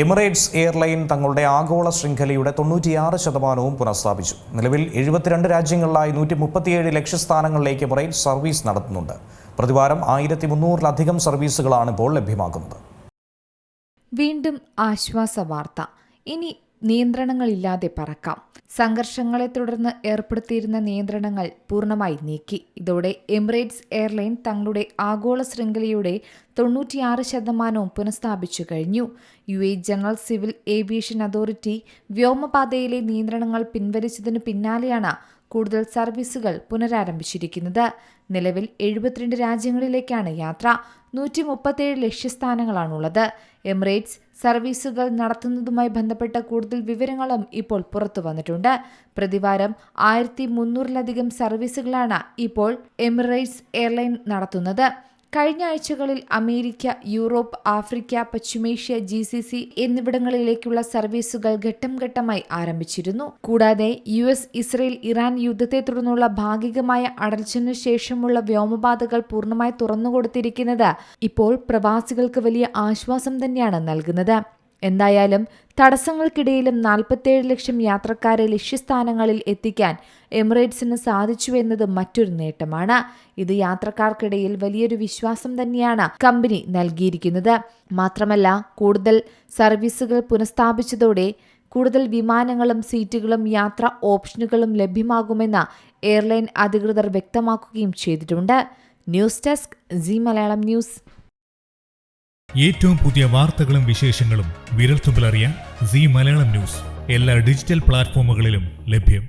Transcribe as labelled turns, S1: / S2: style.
S1: Emirates airline തങ്ങളുടെ ആഗോള ശൃംഖലയുടെ 96% പുനഃസ്ഥാപിച്ചു. നിലവിൽ 72 രാജ്യങ്ങളിലായി 137 ലക്ഷ്യസ്ഥാനങ്ങളിലേക്ക് എമിറേറ്റ്സ് സർവീസ് നടത്തുന്നുണ്ട്. പ്രതിവാരം 1300-ലധികം സർവീസുകളാണ് ഇപ്പോൾ ലഭ്യമാകുന്നത്.
S2: വീണ്ടും ആശ്വാസ വാർത്ത. ഇനി നിയന്ത്രണങ്ങളില്ലാതെ പറക്കാം. സംഘർഷങ്ങളെ തുടർന്ന് ഏർപ്പെടുത്തിയിരുന്ന നിയന്ത്രണങ്ങൾ പൂർണ്ണമായി നീക്കി. ഇതോടെ എമിറേറ്റ്സ് എയർലൈൻ തങ്ങളുടെ ആഗോള ശൃംഖലയുടെ 96% പുനഃസ്ഥാപിച്ചു കഴിഞ്ഞു. UAE general civil aviation authority വ്യോമപാതയിലെ നിയന്ത്രണങ്ങൾ പിൻവലിച്ചതിനു പിന്നാലെയാണ് കൂടുതൽ സർവീസുകൾ പുനരാരംഭിച്ചിരിക്കുന്നത്. നിലവിൽ 72 രാജ്യങ്ങളിലേക്കാണ് യാത്ര. 137 ലക്ഷ്യസ്ഥാനങ്ങളാണുള്ളത്. എമിറേറ്റ്സ് സർവീസുകൾ നടത്തുന്നതുമായി ബന്ധപ്പെട്ട കൂടുതൽ വിവരങ്ങളും ഇപ്പോൾ പുറത്തു വന്നിട്ടുണ്ട്. പ്രതിവാരം 1300-ലധികം സർവീസുകളാണ് ഇപ്പോൾ എമിറേറ്റ്സ് എയർലൈൻ നടത്തുന്നത്. കഴിഞ്ഞ ആഴ്ചകളിൽ അമേരിക്ക, യൂറോപ്പ്, ആഫ്രിക്ക, പശ്ചിമേഷ്യ, GCC എന്നിവിടങ്ങളിലേക്കുള്ള സർവീസുകൾ ഘട്ടം ഘട്ടമായി ആരംഭിച്ചിരുന്നു. കൂടാതെ US, ഇസ്രയേൽ, ഇറാൻ യുദ്ധത്തെ തുടർന്നുള്ള ഭാഗികമായ അടച്ചിനു ശേഷമുള്ള വ്യോമപാതകൾ പൂർണ്ണമായി തുറന്നുകൊടുത്തിരിക്കുന്നത് ഇപ്പോൾ പ്രവാസികൾക്ക് വലിയ ആശ്വാസം തന്നെയാണ് നൽകുന്നത്. എന്തായാലും തടസ്സങ്ങൾക്കിടയിലും 47 ലക്ഷം യാത്രക്കാരെ ലക്ഷ്യസ്ഥാനങ്ങളിൽ എത്തിക്കാൻ എമിറേറ്റ്സിന് സാധിച്ചു എന്നത് മറ്റൊരു നേട്ടമാണ്. ഇത് യാത്രക്കാർക്കിടയിൽ വലിയൊരു വിശ്വാസം തന്നെയാണ് കമ്പനി നൽകിയിരിക്കുന്നത്. മാത്രമല്ല, കൂടുതൽ സർവീസുകൾ പുനഃസ്ഥാപിച്ചതോടെ കൂടുതൽ വിമാനങ്ങളും സീറ്റുകളും യാത്രാ ഓപ്ഷനുകളും ലഭ്യമാകുമെന്ന് എയർലൈൻ അധികൃതർ വ്യക്തമാക്കുകയും ചെയ്തിട്ടുണ്ട്. News desk Zee Malayalam news.
S3: ഏറ്റവും പുതിയ വാർത്തകളും വിശേഷങ്ങളും വിരൽത്തുമ്പിലറിയാൻ സീ മലയാളം ന്യൂസ് എല്ലാ ഡിജിറ്റൽ പ്ലാറ്റ്ഫോമുകളിലും ലഭ്യം.